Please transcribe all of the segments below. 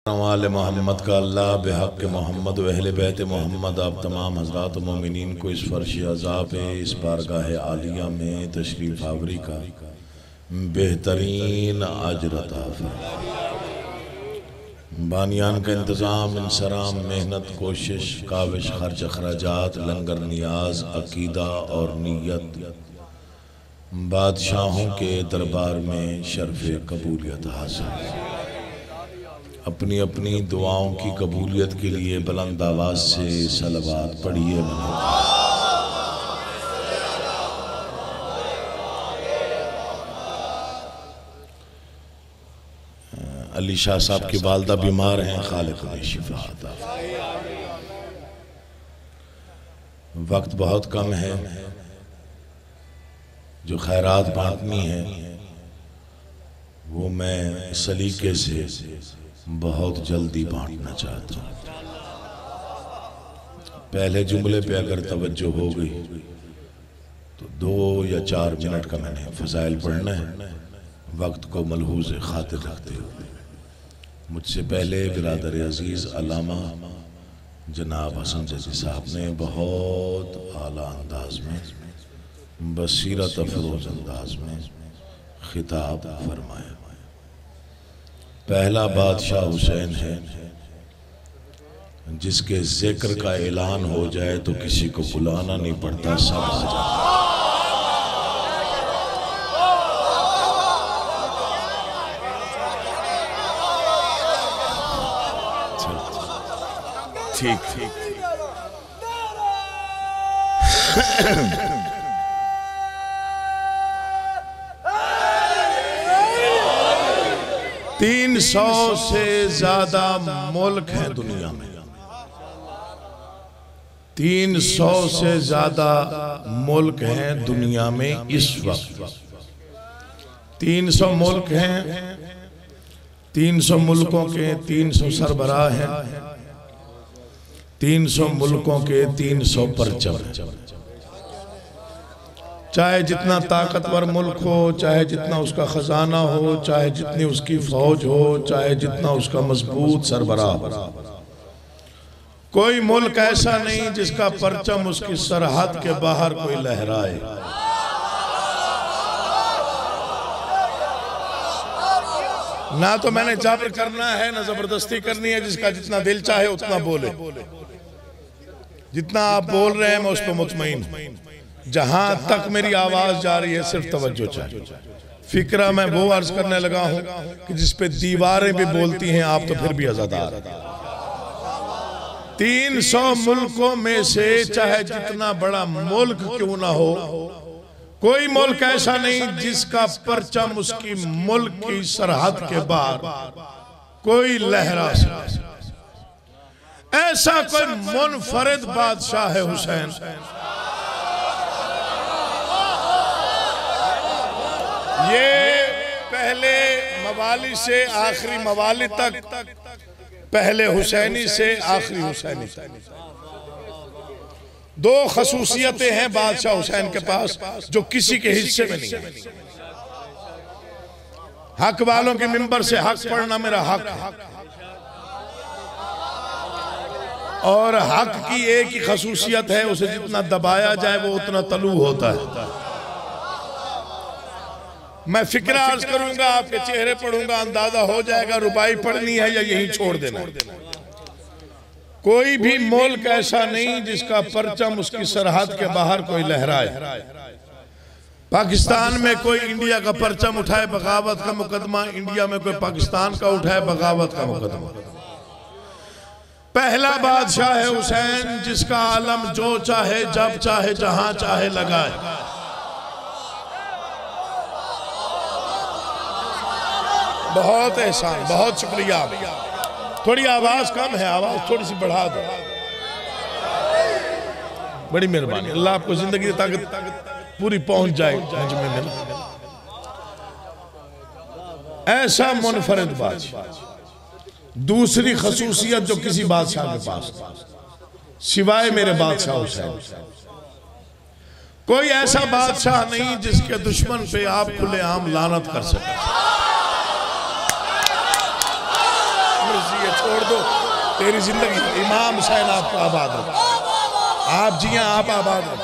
वाले मोहम्मद का अल्लाह बेहक़ मोहम्मद व अहले बैत मोहम्मद आप तमाम हज़रात मोमिनीन को इस फ़र्श अज़ाब इस बारगाह आलिया में तशरीफ़ आवरी का बेहतरीन अजर अता फरमाए। बानियान का इंतज़ाम, इंसराम, मेहनत, कोशिश, काविश, खर्च अखराजात, लंगर, नियाज, अकीदा और नीयत बादशाहों के दरबार में शर्फ़ कबूलियत हासिल। अपनी अपनी दुआओं की कबूलियत के लिए बुलंद आवाज़ से सलवात पढ़िए। अली शाह साहब की वालदा बीमार हैं, खालिक ने शिफा अता फरमाए। वक्त बहुत कम है, जो खैरात बांटनी है वो मैं सलीके से बहुत जल्दी बांटना चाहता हूँ। पहले जुमले पे अगर तवज्जो हो गई तो 2 या 4 मिनट का मैंने फ़ज़ाइल पढ़ना है, वक्त को मलहूज़ खातिर रखते हुए। मुझसे पहले बिरादर अजीज़ अल्लामा जनाब हसन जजी साहब ने बहुत आला अंदाज में, बसीरत अफरोज़ अंदाज में खिताब फरमाया। पहला बादशाह हुसैन है, जिसके जिक्र का ऐलान हो जाए तो किसी को बुलाना नहीं पड़ता, सब आ जाता। ठीक ठीक 300 से ज्यादा मुल्क हैं दुनिया में। 300 से ज्यादा मुल्क हैं दुनिया में इस वक्त। 300 मुल्क हैं, 300 मुल्कों के 300 सरबराह हैं, 300 मुल्कों के 300 परचम हैं। चाहे जितना ताकतवर मुल्क हो, चाहे जितना उसका खजाना हो, चाहे जितनी उसकी फौज हो, चाहे जितना उसका मजबूत सरबराह हो, कोई मुल्क ऐसा नहीं जिसका परचम उसकी सरहद के बाहर कोई लहराए। ना तो मैंने जाबर करना है, ना जबरदस्ती करनी है। जिसका जितना दिल चाहे उतना बोले। जितना आप बोल रहे हैं मैं उस पर मुतमईन हूं। जहां तक मेरी आवाज जा रही है सिर्फ तवज्जो चाहिए। फिक्रा मैं वो अर्ज करने लगा हूं कि जिसपे दीवारें भी बोलती हैं, आप तो फिर भी आजादार। 300 मुल्कों में से चाहे जितना बड़ा मुल्क क्यों ना हो, कोई मुल्क ऐसा नहीं जिसका परचम उसकी मुल्क की सरहद के बाहर कोई लहरा सके। ऐसा कोई मुनफरिद बादशाह है हुसैन। ये पहले मवाली से आखिरी मवाली तक, पहले हुसैनी से आखिरी हुसैनी तक 2 खसूसियतें हैं बादशाह हुसैन के पास जो किसी के हिस्से में नहीं है। हक वालों के मिंबर से हक पढ़ना मेरा हक है, और हक की एक ही खसूसियत है, उसे जितना दबाया जाए वो उतना तलू होता है। मैं फिक्रा अर्ज करूंगा, आपके चेहरे पढ़ूंगा, अंदाजा हो जाएगा रुबाई पढ़नी है या यहीं छोड़ देना। कोई भी मुल्क ऐसा नहीं जिसका परचम उसकी सरहद के बाहर कोई लहराए। पाकिस्तान में कोई इंडिया का परचम उठाए बगावत का मुकदमा, इंडिया में कोई पाकिस्तान का उठाए बगावत का मुकदमा। पहला बादशाह है हुसैन, जिसका आलम जो चाहे जब चाहे जहां चाहे लगाए। बहुत एहसान, बहुत शुक्रिया। थोड़ी आवाज कम है, आवाज थोड़ी सी बढ़ा दो। बड़ी मेहरबानी, अल्लाह आपको जिंदगी ताकत पूरी पहुंच जाए मुझ में मिल। ऐसा मुनफरिद बादशाह। दूसरी खसूसियत जो किसी बादशाह के पास सिवाय मेरे बादशाह हुसैन, कोई ऐसा बादशाह नहीं जिसके दुश्मन पे आप खुलेआम लानत कर सके। छोड़ दो, तेरी जिंदगी। इमाम हुसैन आपको आबाद हो, आप जिया, आप आबाद हो।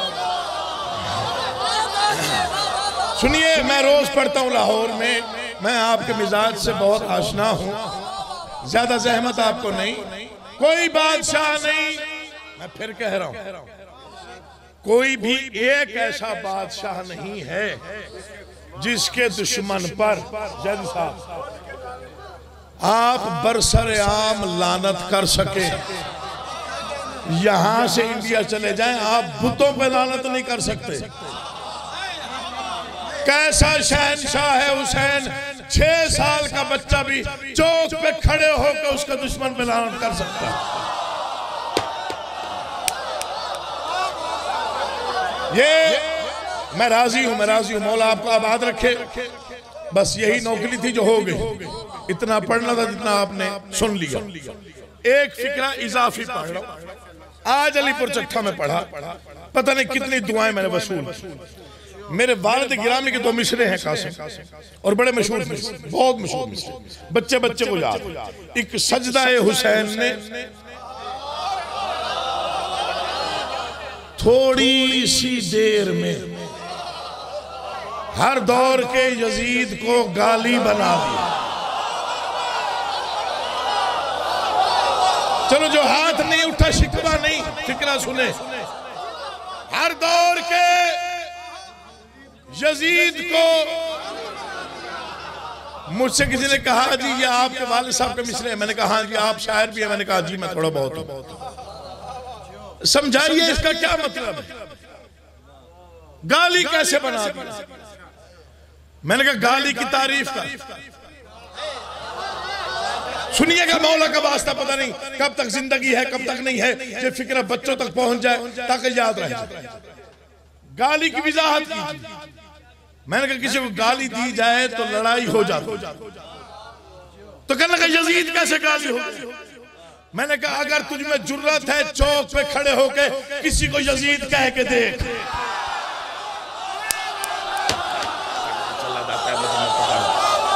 सुनिए, मैं रोज पढ़ता हूँ लाहौर में, मैं आपके मिजाज से बहुत आशना हूँ, ज्यादा जहमत आपको नहीं, कोई बादशाह नहीं, मैं फिर कह रहा हूं, कोई भी एक ऐसा बादशाह नहीं है जिसके दुश्मन पर जज साहब आप बरसरे आम लानत कर सके। यहां से इंडिया चले जाएं, आप बुतों पे लानत नहीं कर सकते। कैसा शहनशाह है हुसैन, 6 साल का बच्चा भी चौक पे खड़े होकर उसका दुश्मन पे लानत कर सकता है। ये मैं राजी हूं, मैं राजी हूं, मौला आपको आबाद रखे। बस यही नौकरी थी जो हो गई, इतना पढ़ना था जितना आपने सुन लिया। एक फिक्रा इजाफी पढ़ रहा हूं, आज अलीपुर चट्ठा में पढ़ा, पता नहीं कितनी दुआएं मैंने वसूल। मेरे वालिद गिरामी के 2 मिसरे हैं कासिम, और बड़े मशहूर मिसरे, बहुत मशहूर मिसरे, बच्चे बच्चे को याद। एक सजदा हुसैन ने थोड़ी सी देर में हर दौर के यजीद को गाली बना दिया। चलो, जो हाथ नहीं उठा शिकवा नहीं, फिक्रा सुने। हर दौर के यजीद को, मुझसे किसी ने कहा जी ये आपके वालिद साहब के मिसरे हैं, मैंने कहा हाँ जी आप शायर भी है, मैंने कहा जी मैं थोड़ा बहुत हूं। समझाइए इसका क्या मतलब है, गाली कैसे बना दी? मैंने कहा गाली की तारीफ का सुनिएगा, मौला का वास्ता पता नहीं कब तक जिंदगी है कब तक नहीं है, ये फिक्र बच्चों तक पहुंच जाए ताकि याद रहे। गाली की वजाहत की, मैंने कहा किसी को गाली दी जाए तो लड़ाई हो जाती, तो कहने लगा यजीद कैसे गाली हो? मैंने कहा अगर तुझ में जुर्रत है चौक पे खड़े होके किसी को यजीद कह के देख।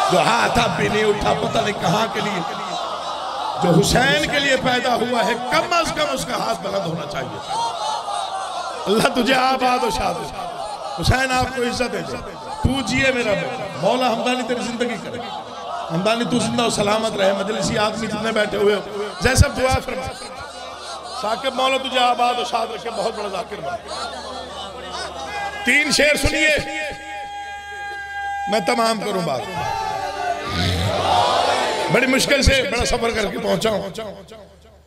जो हाथ अब भी नहीं उठा, पता नहीं कहां के लिए, जो हुसैन के लिए पैदा हुआ है, कम अज कम उसका हाथ बुलंद होना चाहिए। अल्लाह तुझे आबाद और शाद, हुसैन आपको इज्जत दे, तू जिए मेरा बेटा। मौला हमदानी तेरी जिंदगी करे, हमदानी तू जिंदा और सलामत रहे। मजलिसी आदमी जितने बैठे हुए हो, जैसा दुआ फरमा, साकिब मौला तुझे आबाद और शाद रखे, बहुत बड़ा जाकिर बन। 3 शेर सुनिए, मैं तमाम करूं बात। बड़ी मुश्किल से बड़ा सफर करके पहुंचा हूं।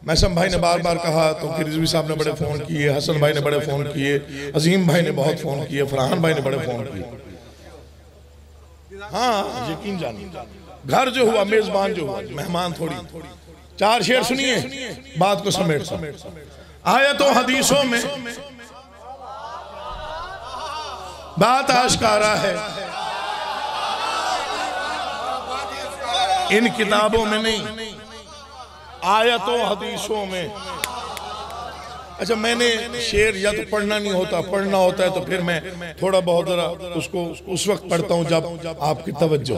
मैसम भाई ने बार बार कहा, तो फिर रिजवी साहब ने बड़े फोन किए, हसन भाई ने बड़े फोन किए, अजीम भाई ने बहुत फोन किए, फरहान भाई ने बड़े फोन किए। हाँ यकीन जानिए, घर जो हुआ, मेजबान जो हुआ, मेहमान थोड़ी। 4 शेर सुनिए, बात को समेट समेट। आयतों हदीसों में बात आश्कारा है, इन किताबों में नहीं, आयतों हदीसों में। अच्छा, मैंने शेर या तो पढ़ना नहीं होता, पढ़ना होता है तो फिर मैं थोड़ा बहुत जरा उसको उस वक्त पढ़ता हूं जब आपकी तवज्जो।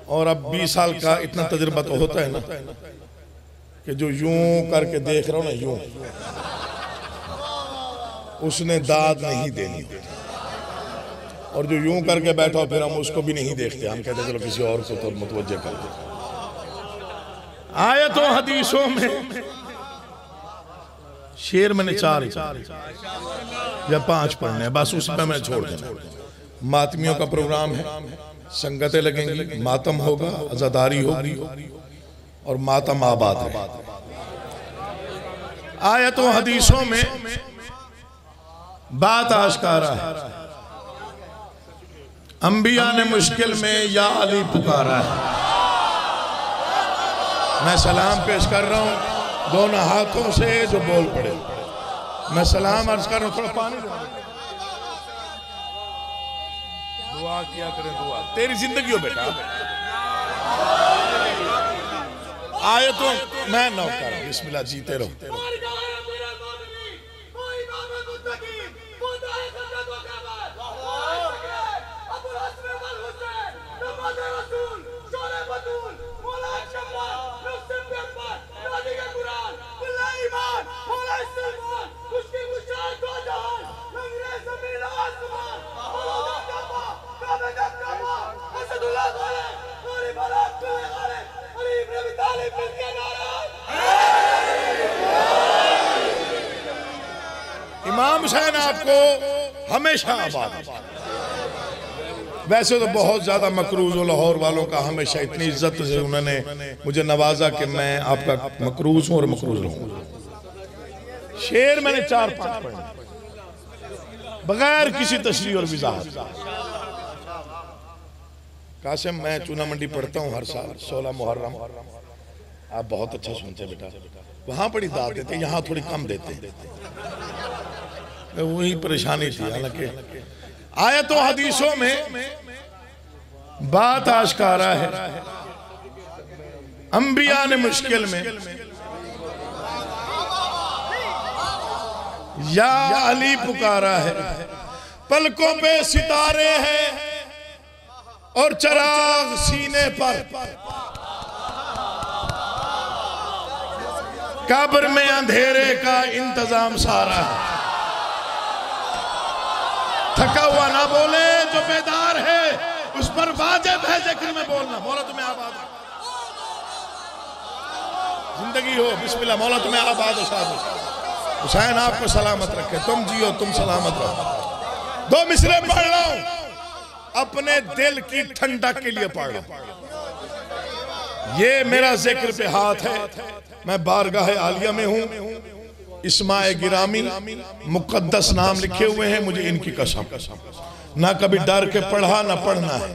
और अब 20 साल का इतना तजुर्बा तो होता है ना कि जो यूं करके देख रहा हूं ना, यूं उसने दाद नहीं देनी, और जो यूं करके बैठा फिर हम उसको भी नहीं देखते, हम कहते चलो किसी और को तो मुतवज्जे कर दे। आयतों हदीसों में शेर मैंने 4 या 5 पढ़ने हैं, बस उसमें मैं छोड़ देना। मातमियों का प्रोग्राम है, संगतें लगेंगी, मातम होगा, अज़ादारी होगी और मातम आबाद है। आयतों हदीसों में बात आश्कारा है, अंबिया ने मुश्किल में या अली पुकारा है। मैं सलाम पेश कर रहा हूं दोनों हाथों से जो बोल पड़े। मैं सलाम अर्ज कर रहा हूं, थोड़ा पानी दुआ किया करें, दुआ तेरी जिंदगी हो बेटा। आयतों मैं नौकर, बिस्मिल्लाह, जीते रहो। हुसैन आपको हमेशा आबाद। वैसे तो बहुत ज्यादा मकरूज हो लाहौर वालों का, हमेशा इतनी इज्जत से उन्होंने मुझे नवाजा कि मैं आपका मकरूज हूं और मकरूज रहूंगा। शेर मैंने 4-5 पढ़े बगैर किसी तशरीह और वजाहत। कासिम मैं चूना मंडी पढ़ता हूँ हर साल 16 मुहर्रम। आप बहुत अच्छा सुनते बेटा, वहां बड़ी दाद देते, यहाँ थोड़ी कम देते। वही परेशानी थी। हालांकि आयतों हदीसों में बात आशकारा है, अंबिया ने मुश्किल में या अली पुकारा है, पलकों पे सितारे हैं और चराग सीने पर, कब्र में अंधेरे का इंतजाम सारा है। थका हुआ ना बोले, जो बेदार है उस पर वाजिब है जिक्र में बोलना। मौला तुम्हें आबाद हो, जिंदगी हो, बिस्मिल्लाह। मौला तुम्हें आबाद हो, शाद हो। हुसैन आपको सलामत रखे, तुम जियो, तुम सलामत रहो। 2 मिसरे पढ़ रहा हूं, अपने दिल की ठंडक के लिए पढ़ रहा हूं। ये मेरा जिक्र पे हाथ है, मैं बारगाह आलिया में हूं। इस्माए गिरामी मुकद्दस नाम लिखे हुए हैं, मुझे इनकी कसम। ना कभी डर के पढ़ा ना पढ़ना है।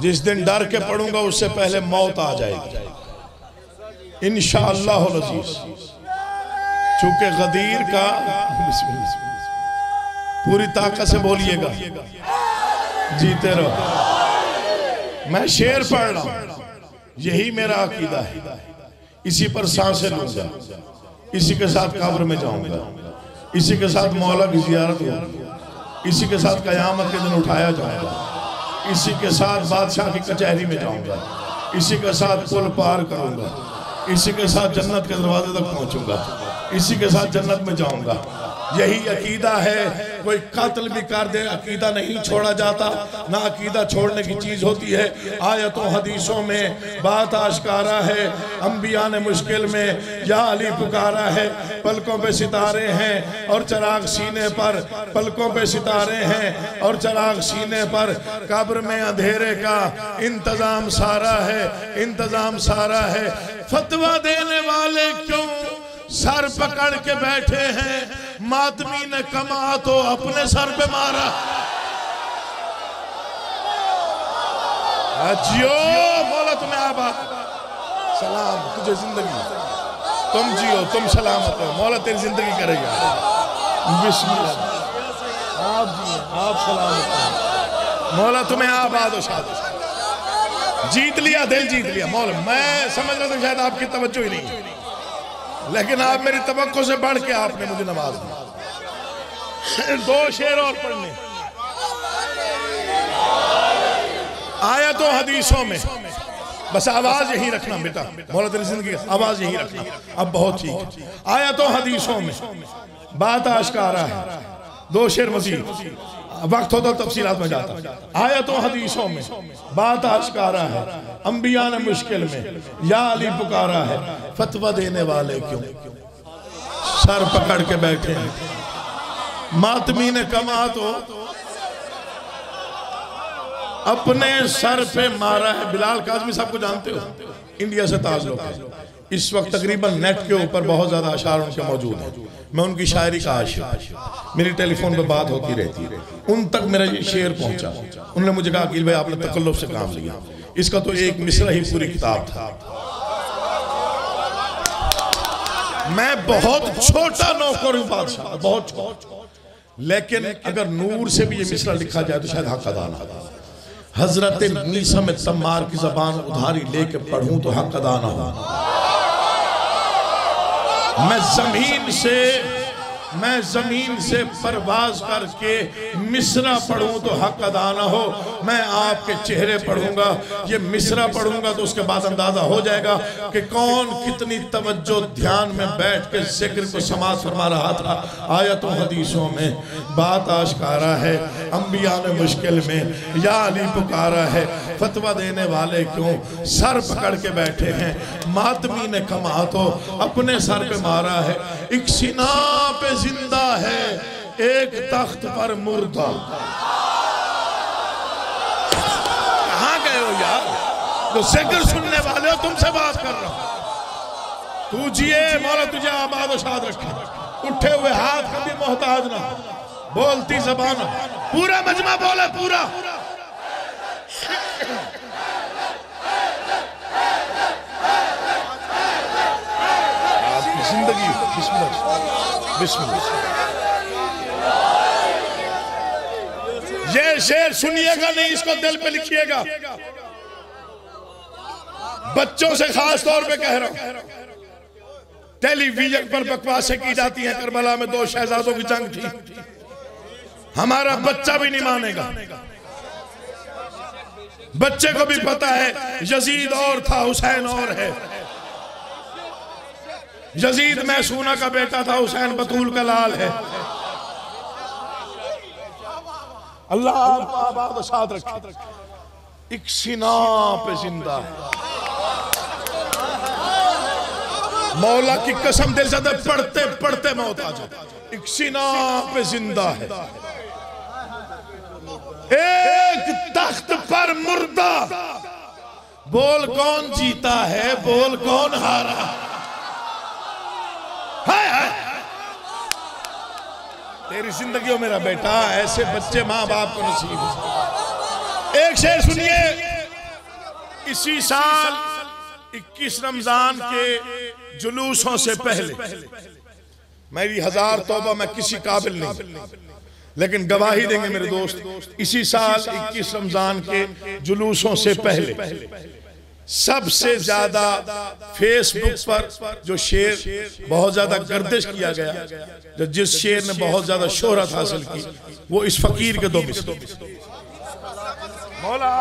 जिस दिन डर के पढ़ूंगा उससे पहले मौत आ जाएगी इंशाअल्लाह अज़ीज़। चूंकि गदीर का पूरी ताकत से बोलिएगा, जीते रहो। मैं शेर पढ़ रहा हूं, यही मेरा अकीदा है। इसी पर सांसें लूंगा, इसी के साथ कब्र में जाऊंगा, इसी के साथ मौला की जियारत होगी, इसी के साथ कयामत के दिन उठाया जाऊंगा, इसी के साथ बादशाह की कचहरी में जाऊंगा, इसी के साथ पुल पार करूंगा, इसी के साथ जन्नत के दरवाजे तक पहुंचूंगा, इसी के साथ जन्नत में जाऊंगा। यही अकीदा है। कोई कत्ल भी कर दे, अकीदा नहीं छोड़ा जाता, ना अकीदा छोड़ने की चीज होती है। आयतों हदीसों में बात आशकारा है, अंबिया ने मुश्किल में या अली पुकारा है, पलकों पे सितारे हैं और चराग सीने पर, पलकों पे सितारे हैं और चराग सीने पर, कब्र में अंधेरे का इंतजाम सारा है, इंतजाम सारा है। फतवा देने वाले क्यों सर पकड़ के बैठे हैं, मातमी ने कमा तो अपने सर पे मारा। जियो मौला तुम्हें आबाद, सलाम तुझे जिंदगी, तुम जियो, तुम सलामत हो, मौला तेरी जिंदगी करेगा। बिस्मिल्लाह, आप जियो, आप सलामत हो, मौला तुम्हें आबाद हो, शाद। जीत लिया, दिल जीत लिया मौला। मैं समझ रहा था शायद आपकी तवज्जो ही नहीं, लेकिन आप मेरी तवक्को से बढ़ के आपने मुझे नवाज दी। 2 शेर और पढ़ने। आयतों हदीसों में बस आवाज यही रखना बेटा, मौला तेरी जिंदगी आवाज यही रखना। अब बहुत ठीक है। आयतों हदीसों में बात आशकारा है। 2 शेर मजीद, वक्त होता तफसीलात में जाता। आयतों हदीसों में बात आशकारा है, अंबिया ने मुश्किल में या अली पुकारा है, फतवा देने वाले क्यों सर पकड़ के बैठे हैं, मातमी ने कमा तो अपने सर पे मारा है। बिलाल काज़मी साहब को जानते हो, इंडिया से ताल्लुक है। इस वक्त तकरीबन नेट के ऊपर बहुत ज्यादा अशार उनके मौजूद हैं। मैं उनकी शायरी का आशिक, मेरी टेलीफोन पे बात होती रहती है, उन तक मेरा ये शेर पहुंचा। उन्होंने मुझे कहा अकील भाई आपने तकल्लुफ से काम लिया, इसका तो एक मिसरा ही पूरी किताब था। मैं बहुत छोटा नौकर हूं बादशाह, बहुत छोटा, लेकिन अगर नूर से भी ये मिसरा लिखा जाए तो शायद हक अदा ना। हजरत मीसा में तम्मार की जबान उधारी लेके पढ़ूं तो हक अदा ना हो। मैं जमीन से परवाज करके मिसरा पढ़ूं तो हक अदा ना हो। मैं आपके चेहरे पढ़ूंगा, ये मिसरा पढ़ूंगा तो उसके बाद अंदाजा हो जाएगा कि कौन कितनी तवज्जो ध्यान में बैठ के जिक्र को समाज फरमा रहा था। आयतों हदीसों में बात आशकारा है, अंबिया ने मुश्किल में या अली पुकारा है, फतवा देने वाले क्यों सर पकड़ के बैठे हैं, मातमी ने कमा तो अपने सर पे मारा है। एक सीना पे जिंदा है एक तख्त पर मुर्दा। कहां गए हो यार? जो जिक्र सुनने वाले हो, तुमसे बात कर रहा हूं। तू जिए, मौला तुझे आबाद शाद रखे। उठे हुए हाथ कभी मोहताज ना, बोलती जबान पूरा मजमा बोले पूरा। आपकी जिंदगी बिस्मिल्लाह बिस्मिल्लाह। ये शेर सुनिएगा नहीं, इसको दिल पे लिखिएगा। बच्चों से खास तौर पे कह रहा हूं। टेलीविजन पर बकवासें की जाती हैं, करबला में 2 शहजादों की जंग थी। हमारा बच्चा भी नहीं मानेगा। बच्चे को भी पता है यजीद और था, हुसैन और है। यजीद मैसूना का बेटा था, हुसैन बतूल का लाल है। अल्लाह आपको आबाद और शाद रखे। एक सीना पे जिंदा है। मौला की कसम दिल से पढ़ते पढ़ते मौत आ जाए। एक सीना पे जिंदा है एक तख्त पर मुर्दा। बोल कौन जीता है, बोल कौन हारा है। तेरी जिंदगी हो मेरा बेटा, ऐसे बच्चे माँ बाप को नसीब है। एक शेर सुनिए। इसी साल 21 रमजान के जुलूसों से पहले, मेरी 1000 तौबा, मैं किसी काबिल नहीं, लेकिन गवाही देंगे मेरे दोस्त। इसी साल 21 रमजान के जुलूसों से पहले सबसे ज्यादा फेसबुक पर जो शेर बहुत ज्यादा गर्दिश किया गया, जो जिस शेर ने बहुत ज्यादा शोहरत हासिल की, वो इस फकीर के 2 मिसरे। मौला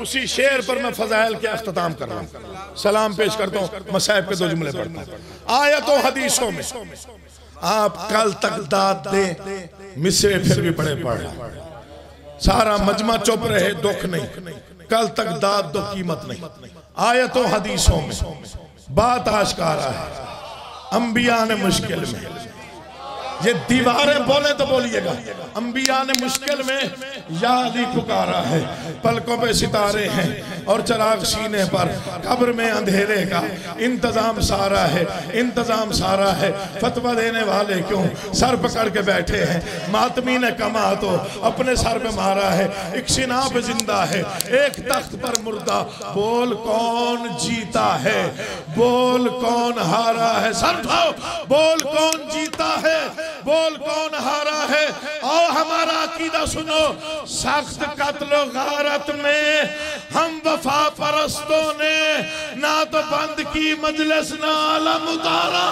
उसी शेर पर मैं फजाइल के अख्ताम कर रहा हूं। सलाम पेश करता हूं, मसाइब के 2 जुमले पढ़ता हूं। आयतों हदीसों में आप कल तक दाद दे, मिसरे फिर भी बड़े पढ़ रहे। सारा मजमा चुप रहे, दुख नहीं। कल तक दाद दो, कीमत नहीं। आयतों हदीसों में बात आश्कारा है। अंबिया ने मुश्किल में, ये दीवारें बोले तो बोलिएगा, अंबिया ने मुश्किल में याद ही पुकारा है। पलकों पे सितारे हैं और चराग सीने पर, कब्र में अंधेरे का इंतजाम सारा है, इंतजाम सारा है। फतवा देने वाले क्यों सर पकड़ के बैठे हैं। मातमी ने कमा तो अपने सर पे मारा है। एक सीना पे जिंदा है एक तख्त पर मुर्दा। बोल कौन जीता है, बोल कौन हारा है। सर उठाओ, बोल कौन जीता है, बोल कौन हारा है। और हमारा अकीदा सुनो, सख्त कत्ल गारत में हम वफा परस्तों ने ना तो बंद की मजलिस ना आलम उतारा।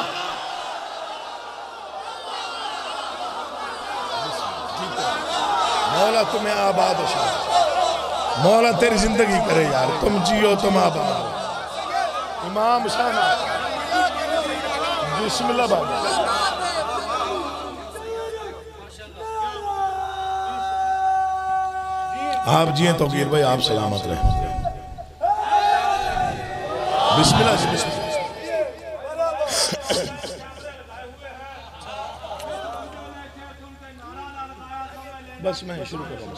मौला तुम्हें आबाद हो, मौला तेरी जिंदगी करे यार, तुम जियो तुम आबाद। इमाम शाना बिस्मिल्लाह बाबा। आप जिए तो गिर भाई, आप सलामत रहे। बिस्मिल्लाह जी, बिस्मिल्लाह। बस मैं शुरू कर रहा हूँ।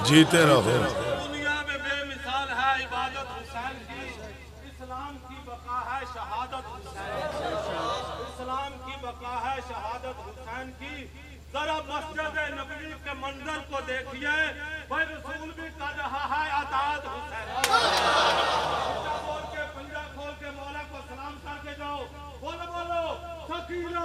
जीते रहो। दुनिया में बेमिसाल है इबादत हुसैन की। इस्लाम की बका है शहादत हुसैन, इस्लाम की बका है शहादत हुसैन की। जरा मस्जिद नबवी के मंजर को देखिए, भाई रसूल भी कर रहा है अताअत हुसैन। पंजा खोल के मौला को सलाम करके जाओ। बोलो बोलो सकीना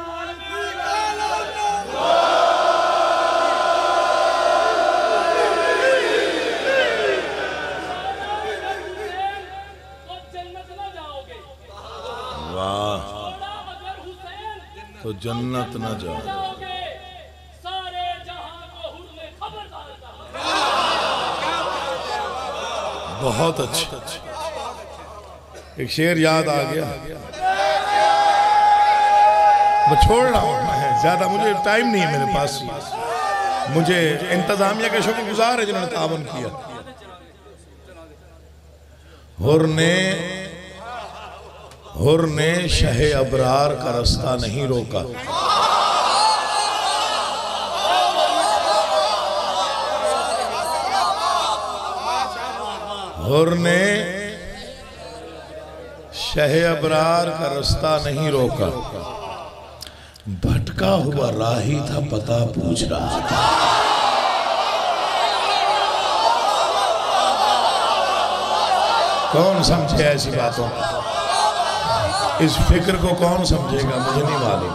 तो जन्नत न जाओ। सारे जहां को हुस्न खबरदार। बहुत अच्छा। एक शेर याद आ गया, मैं छोड़ रहा हूँ, मैं ज्यादा, मुझे टाइम नहीं है मेरे पास। मुझे इंतजामिया के शुक्रगुजार है जिन्होंने तावन किया। हुर ने हुर ने शह अबरार का रास्ता नहीं रोका। हुर ने शह अबरार का रास्ता नहीं रोका। भटका हुआ राही था, पता पूछ रहा था। कौन समझे ऐसी बातों को? इस फिक्र को कौन समझेगा? मुझे नहीं मालूम।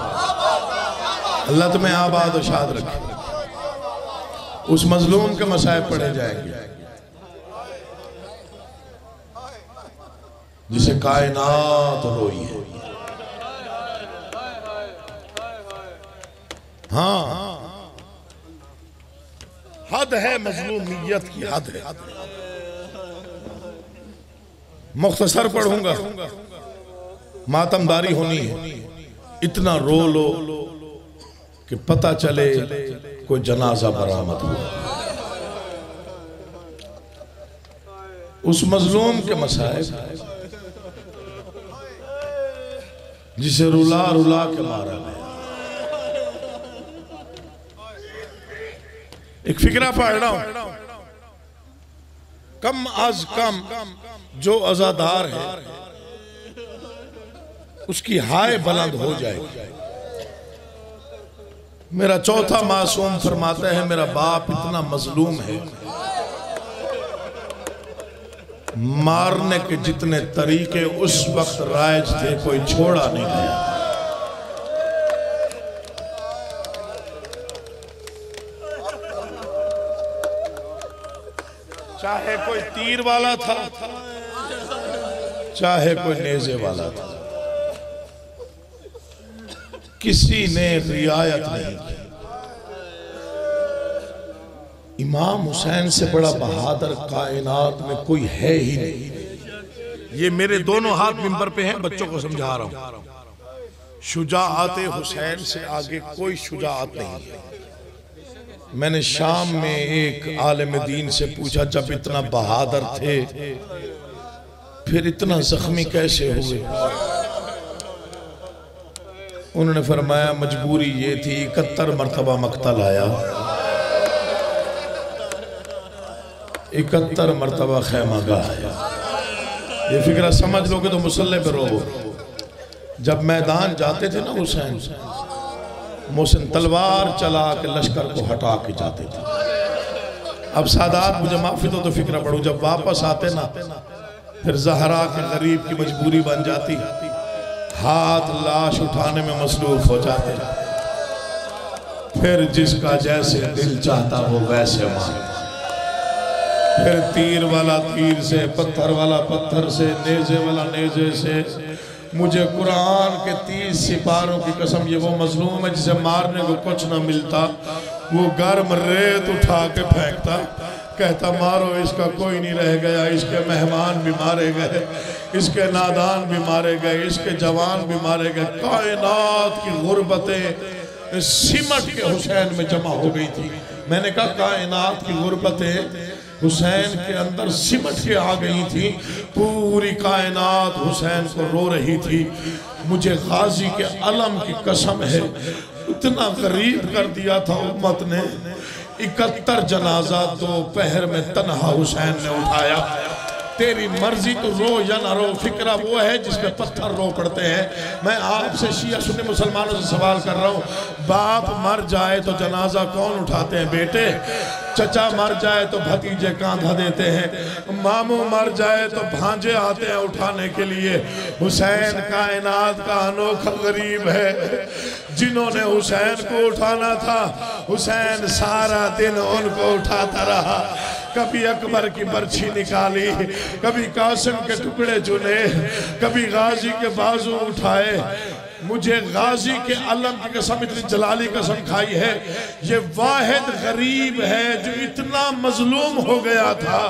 अल्लाह तुम्हें आबाद और शाद रखे। उस मजलूम के मसाइब पढ़े जाएंगे जिसे कायनात रोई है। हाँ, हद है मजलूमियत की, हद है। मुख्तसर पढ़ूंगा, मातमदारी होनी है। इतना रो लो कि पता चले कोई जनाजा बरामद हुआ। उस मजलूम के मसाइब जिसे रुला रुला के मारा गया। एक फिक्रा पढ़ रहा हूं, कम अज कम जो अजादार है उसकी हाय बुलंद हो जाएगी। मेरा चौथा मासूम फरमाता है, मेरा बाप इतना मजलूम है, मारने के जितने तरीके उस वक्त राइज थे कोई छोड़ा नहीं गया। चाहे कोई तीर वाला था, चाहे कोई नेज़े वाला था, किसी ने रियायत नहीं की। इमाम हुसैन से बड़ा बहादुर कायनात में कोई है ही नहीं। ये मेरे दोनों हाथ मिंबर पे हैं, बच्चों को समझा रहा हूं। शुजाअत हुसैन से आगे कोई शुजाअत नहीं है। मैंने शाम में एक आलिम दीन से पूछा, जब इतना बहादुर थे फिर इतना जख्मी कैसे हुए? उन्होंने फरमाया मजबूरी ये थी, 71 मरतबा मक्तल आया, 71 मरतबा खैमागाह आया। ये फिक्रा समझ लोगे तो मुसल्ले पे रो। जब मैदान जाते थे ना हुसैन, मोहसिन तलवार चला के लश्कर को हटा के जाते थे। अब सादात मुझे माफी दो तो फिक्रा पढ़ू, जब वापस आते ना फिर जहरा के गरीब की मजबूरी बन जाती, हाथ लाश उठाने में मसरूफ हो जाते। फिर जिसका जैसे दिल चाहता वो वैसे मारता। फिर तीर वाला तीर से, पत्थर वाला पत्थर से, नेज़े वाला नेज़े से। मुझे कुरान के 30 सिपारों की कसम, ये वो मजलूम है जिसे मारने को कुछ ना मिलता, वो गर्म रेत उठा के फेंकता, कहता मारो इसका कोई नहीं रह गया। इसके मेहमान भी मारे गए, इसके नादान भी मारे गए, इसके जवान भी मारे गए। कायनात की गुर्बतें सिमट के हुसैन में जमा हो गई थी। मैंने कहा कायनात की गुर्बतें हुसैन के अंदर सिमट के आ गई थी। पूरी कायनात हुसैन को रो रही थी। मुझे गाजी के अलम की कसम है, इतना गरीब कर दिया था उम्मत ने। 71 जनाजा दोपहर में तन्हा हुसैन ने उठाया। तेरी मर्जी तो रो या ना रो, फिक्रा वो है जिसमें पत्थर रो पड़ते हैं। मैं आपसे शिया सुन्नी मुसलमानों से सवाल कर रहा हूँ, बाप मर जाए तो जनाजा कौन उठाते हैं? बेटे। चचा मर जाए तो भतीजे कांधा देते हैं, मामू मर जाए तो भांजे आते हैं उठाने के लिए। हुसैन कायनात का अनोखा गरीब है। जिन्होंने हुसैन को उठाना था, हुसैन सारा दिन उनको उठाता रहा। कभी अकबर की बर्छी निकाली, कभी कासिम के टुकड़े चुने, कभी गाजी के बाजू उठाए। मुझे गाजी के अलम की कसम, इतनी जलाली कसम खाई है, ये वाहिद गरीब है जो इतना मजलूम हो गया था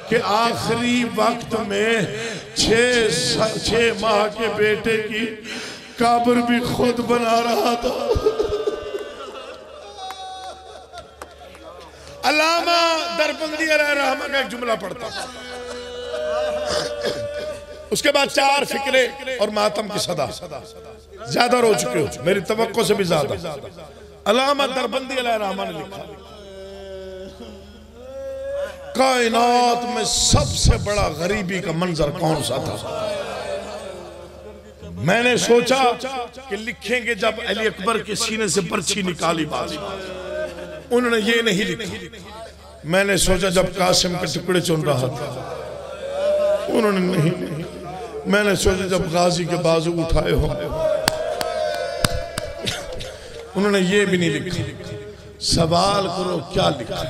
कि आखिरी वक्त में 6 माह के बेटे की कब्र भी खुद बना रहा था। अल्लामा दरबंदी रहमा का एक जुमला पढ़ता, उसके बाद 4 फिक्रे और मातम की सदा। ज्यादा रो चुके हो, मेरी तवक्को से भी ज्यादा। अल्लामा दरबंदी अलैहिर्रहमान ने लिखा, कायनात में सबसे बड़ा गरीबी का मंजर कौन सा था। मैंने सोचा कि लिखेंगे जब अली अकबर के सीने से पर्ची निकाली बात, उन्होंने ये नहीं लिखा। मैंने सोचा जब कासिम के टुकड़े चुन रहा था, उन्होंने नहीं। मैंने सोचा जब गाजी के बाजू उठाए हो, उन्होंने ये भी नहीं लिखा। सवाल करो क्या लिखा।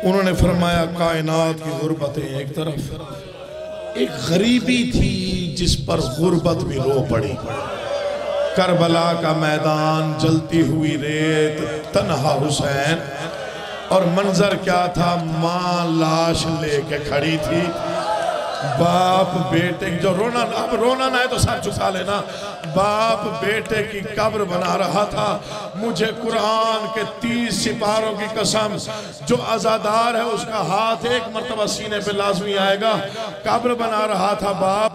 उन्होंने फरमाया कायनात की गुर्बतें एक तरफ, एक गरीबी थी जिस पर गुर्बत भी रो पड़ी। करबला का मैदान, जलती हुई रेत, तन्हा हुसैन, और मंजर क्या था, मां लाश लेके खड़ी थी, बाप बेटे जो रोना, अब रोना ना है तो सर झुका लेना। बाप बेटे की कब्र बना रहा था। मुझे कुरान के 30 सिपारों की कसम, जो आजादार है उसका हाथ एक मर्तबा सीने पे लाजमी आएगा। कब्र बना रहा था, बाप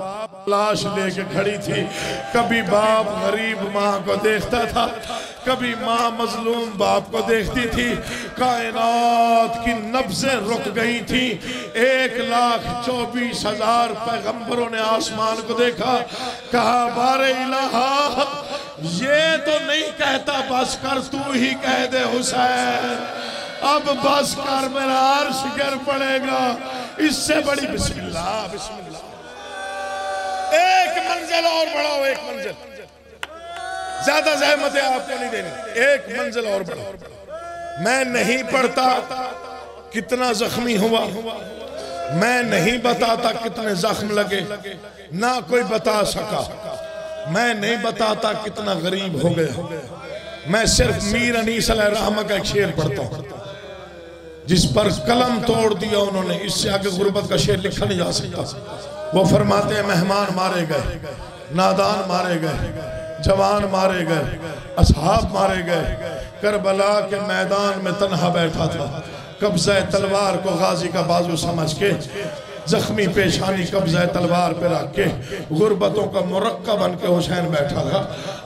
लाश लेके खड़ी थी। कभी बाप गरीब माँ को देखता था, कभी माँ मजलूम बाप को देखती थी। कायनात की नब्ज़ें रुक गई थी। 1,24,000 पैगंबरों ने आसमान को देखा, कहा बारे इलाहा, ये तो नहीं कहता बस कर, तू ही कह दे हुसैन, अब बस कर, मेरा अर्श गिर पड़ेगा। इससे बड़ी बिस्मिल्लाह, बिस्मिल्लाह। एक मंजिल और बढ़ाओ, एक मंजिल, ज्यादा ज़हमतें आपको नहीं देनी, एक मंजिल और बढ़ाओ। मैं नहीं पढ़ता कितना जख्मी हुआ, मैं नहीं बताता कितने जख्म लगे, ना कोई बता सका। मैं नहीं बताता कितना गरीब हो गया। मैं सिर्फ मीर अनीस अलैहिर्रहमा का एक शेर पढ़ता हूँ, जिस पर कलम तोड़ दिया उन्होंने। इससे आगे गुर्बत का शेर लिखा नहीं जा सकता। वो फरमाते हैं, मेहमान मारे गए, नादान मारे गए, जवान मारे गए, असहाब मारे गए। करबला के मैदान में तन्हा बैठा था, कब्ज़े तलवार को गाजी का बाजू समझ के, जख्मी पेशानी कब्ज़े तलवार पे रख के, गुर्बतों का मुरक्का बन के हुसैन बैठा था।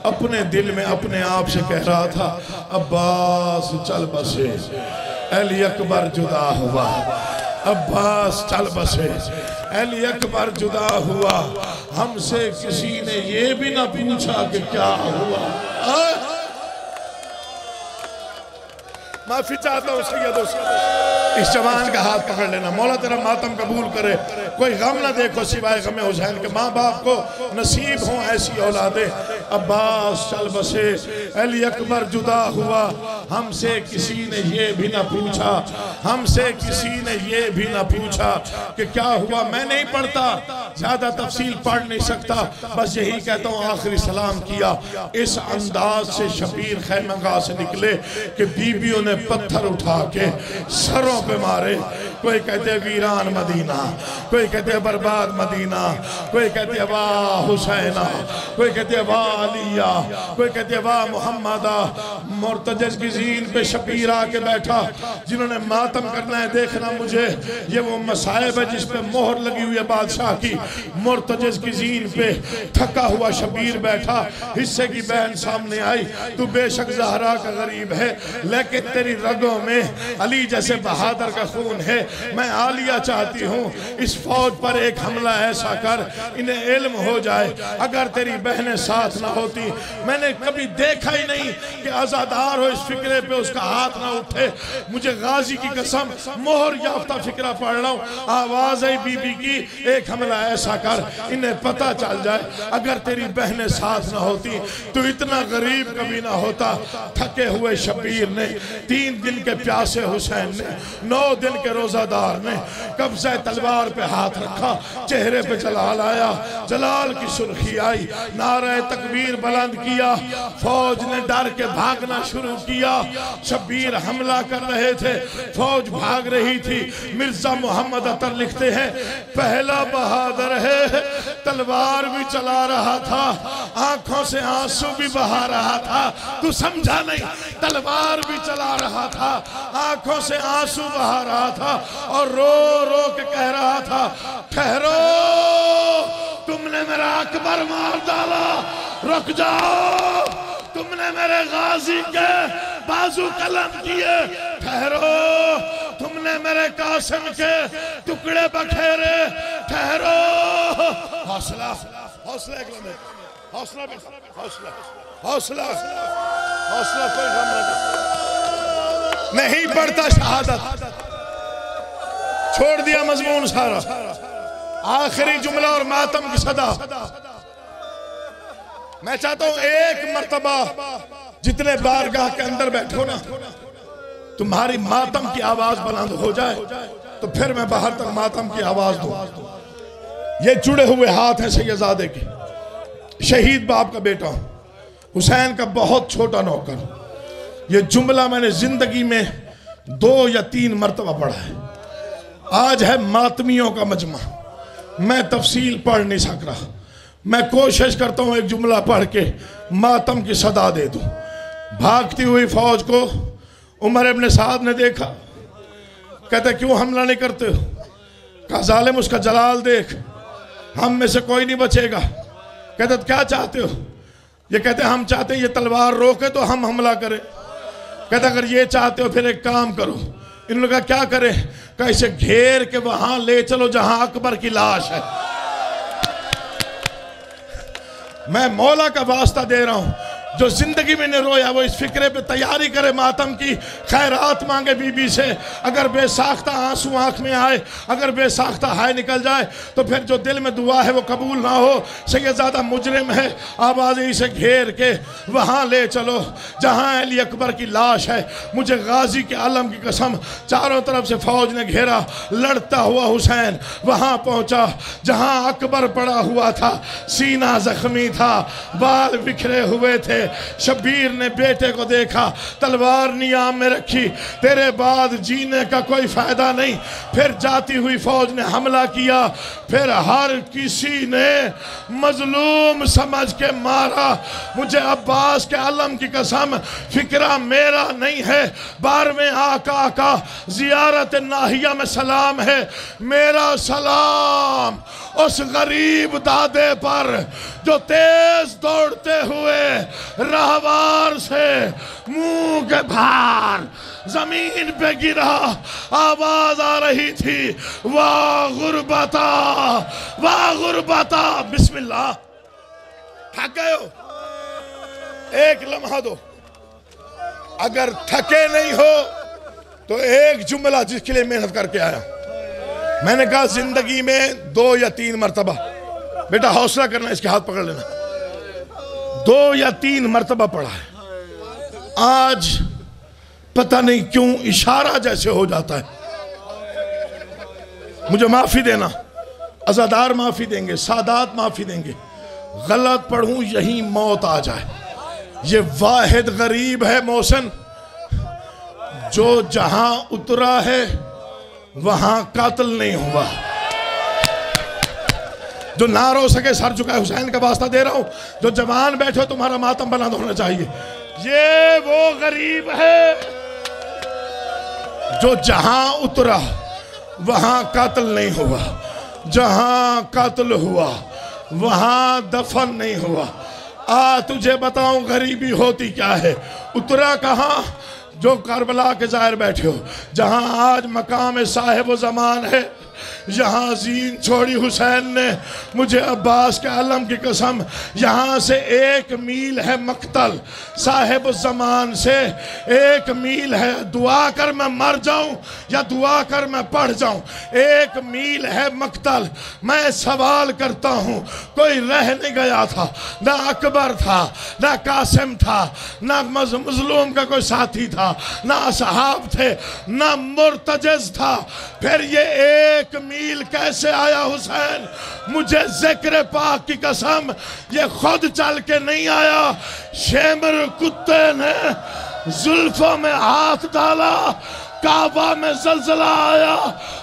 अपने दिल में अपने आप से कह रहा था, अब्बास चल बसे, अली अकबर जुदा हुआ, अब्बास चल बसे, अली अकबर जुदा हुआ। हमसे किसी ने ये भी ना पूछा कि क्या हुआ। माफी चाहता हूँ सैयदों से, इस जवान का हाथ पकड़ लेना, मौला तेरा मातम कबूल करे। कोई गम ना देखो सिवाय गम हुसैन के। माँ बाप को नसीब हो ऐसी औलादे। अब्बास चल बसे, अली अकबर जुदा हुआ, हमसे किसी ने ये भी ना पूछा, हमसे किसी ने ये भी ना पूछा कि क्या हुआ। मैं नहीं पढ़ता, ज्यादा तफसील पढ़ नहीं सकता, बस यही कहता हूँ आखिरी सलाम किया। इस अंदाज से शबीर खैमगाह से निकले कि बीबियों ने पत्थर उठा के सरों पे मारे। कोई कहते वीरान मदीना, कोई कहते बर्बाद मदीना, कोई कहते वाह हुसैना, कोई कहते वाह अलिया, कोई कहते वाह मुहम्मदा। मुर्तजज़ की ज़ीन पे शबीर आके बैठा। जिन्होंने मातम करना है देखना मुझे, ये वो मसाइब है जिस पे मोहर लगी हुई है बादशाह की। मुर्तजज़ की ज़ीन पे थका हुआ शबीर बैठा। हिस्से की बहन सामने आई, तू बेशक ज़हरा का गरीब है, लेकिन तेरी रगों में अली जैसे बहादुर का खून है। मैं आलिया चाहती हूँ, इस फौज पर एक हमला ऐसा कर इन्हें इल्म हो जाए। अगर तेरी बहनें साथ ना होती, मैंने कभी देखा ही नहीं कि आजादार हो इस फिक्रे पे उसका हाथ ना उठे। मुझे गाजी की कसम मोहर याफ्ता फिक्रा पढ़ रहा हूँ। आवाज है बीबी की, एक हमला ऐसा कर इन्हें पता चल जाए। अगर तेरी बहनें साथ ना होती तो इतना गरीब कभी ना होता। थके हुए शबीर ने, 3 दिन के प्यासे हुसैन ने, 9 दिन के रोजादार ने कब्ज़े तलवार पे हाथ रखा। चेहरे पे जलाल आया, जलाल की सुर्खी आई। नारे तकबीर बुलंद किया, फौज ने डर के भागना शुरू किया। शबीर हमला कर रहे थे, फौज भाग रही थी। मिर्जा मोहम्मद अतर लिखते हैं, पहला बहादुर है, तलवार भी चला रहा था, आंखों से आंसू भी बहा रहा था। तू समझा नहीं, तलवार भी चला रहा था, आंखों से आंसू बहा रहा था और रो रो के कह रहा था, ठहरो तुमने मेरा अकबर मार डाला, रुक जाओ, तुमने मेरे गाजी के बाजू कलम किए, ठहरो, तुमने मेरे कासिम के टुकड़े बखेरे, ठहरो। हौसला, हौसला, एक लम्हे, हौसला, हौसला, हौसला, हौसला, कोई गम नहीं पड़ता शहादत। छोड़ दिया मजमून सारा, आखिरी जुमला और मातम की सदा। मैं चाहता हूं एक मर्तबा जितने बारगाह के अंदर बैठो ना, तुम्हारी मातम की आवाज बुलंद हो जाए तो फिर मैं बाहर तक मातम की आवाज दूं। ये जुड़े हुए हाथ हैं सैयदजादे के, शहीद बाप का बेटा, हुसैन का बहुत छोटा नौकर। ये जुमला मैंने जिंदगी में 2 या 3 मर्तबा पढ़ा है। आज है मातमियों का मजमा, मैं तफसील पढ़ नहीं सक रहा। मैं कोशिश करता हूं एक जुमला पढ़ के मातम की सदा दे दूं। भागती हुई फौज को उमर इब्न साद ने देखा, कहते क्यों हमला नहीं करते हो? कहा जालिम उसका जलाल देख, हम में से कोई नहीं बचेगा। कहते क्या चाहते हो? ये कहते हम चाहते हैं ये तलवार रोके तो हम हमला करें। कहते अगर ये चाहते हो फिर एक काम करो। इन्होंने कहा क्या करें? कहा इसे घेर के वहां ले चलो जहां अकबर की लाश है। मैं मौला का वास्ता दे रहा हूं, जो जिंदगी में नहीं रोया वो इस फिक्रे पे तैयारी करे मातम की, खैरात मांगे बीबी से। अगर बेसाख्ता आंसू आंख में आए, अगर बेसाख्ता हाय निकल जाए तो फिर जो दिल में दुआ है वो कबूल ना हो। सैयदजादा मुजरिम है, आवाज़ इसे घेर के वहाँ ले चलो जहाँ अली अकबर की लाश है। मुझे गाजी के आलम की कसम, चारों तरफ से फौज ने घेरा, लड़ता हुआ हुसैन वहाँ पहुँचा जहाँ अकबर पड़ा हुआ था। सीना जख्मी था, बाल बिखरे हुए थे। शब्बीर ने बेटे को देखा, तलवार नियाम में रखी, तेरे बाद जीने का कोई फायदा नहीं। फिर जाती हुई फौज ने हमला किया, फिर हर किसी ने मजलूम समझ के मारा। मुझे अब्बास के आलम की कसम, फिक्रा मेरा नहीं है, 12वें आका का जियारत नाहिया में सलाम है। मेरा सलाम उस गरीब दादे पर जो तेज दौड़ते हुए रहवार से मुंह के भार जमीन पे गिरा। आवाज आ रही थी, वाह गुरबता, वाह गुरबता। बिस्मिल्लाह। थक गए हो? एक लम्हा दो। अगर थके नहीं हो तो एक जुमला जिसके लिए मेहनत करके आया। मैंने कहा जिंदगी में 2 या 3 मर्तबा, बेटा हौसला करना, इसके हाथ पकड़ लेना, 2 या 3 मर्तबा पढ़ा है। आज पता नहीं क्यों इशारा जैसे हो जाता है। मुझे माफी देना, अज़ादार माफी देंगे, सादात माफी देंगे। गलत पढ़ूं यही मौत आ जाए। ये वाहिद गरीब है मोहसिन जो जहां उतरा है वहां कातिल नहीं हुआ। जो ना रो सके सर झुकाए, हुसैन का वास्ता दे रहा हूं। जो जवान बैठे तुम्हारा मातम बुलंद होना चाहिए। ये वो गरीब है जो जहां उतरा वहां कातिल नहीं हुआ, जहां कातिल हुआ वहां दफन नहीं हुआ। तुझे बताऊं गरीबी होती क्या है। उतरा कहां? जो करबला के ज़ाहिर बैठे हो, जहां आज मकाम साहिब ज़मान है, यहाँ जीन छोड़ी हुसैन ने। मुझे अब्बास के आलम की कसम, यहाँ से 1 मील है मक्तल, साहिब ज़मान से 1 मील है। दुआ कर मैं मर जाऊं या दुआ कर मैं पढ़ जाऊं, 1 मील है मक्तल। मैं सवाल करता हूँ, कोई रह नहीं गया था, ना अकबर था, ना कासिम था, ना मजलूम का कोई साथी था, ना असहाब थे, ना मुर्तजिज था। फिर ये 1 मील कैसे आया हुसैन? मुझे ज़िक्र पाक की कसम, ये खुद चल के नहीं आया। शेमर कुत्ते ने जुल्फों में हाथ डाला, काबा में जल्जला आया,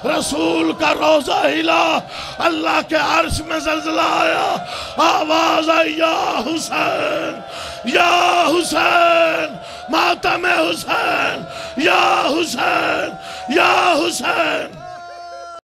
रसूल का रोजा हिला, अल्लाह के अर्श में जल्जला आया। आवाज आई, या हुसैन, या हुसैन, मातम हुसैन, या हुसैन, या हुसैन।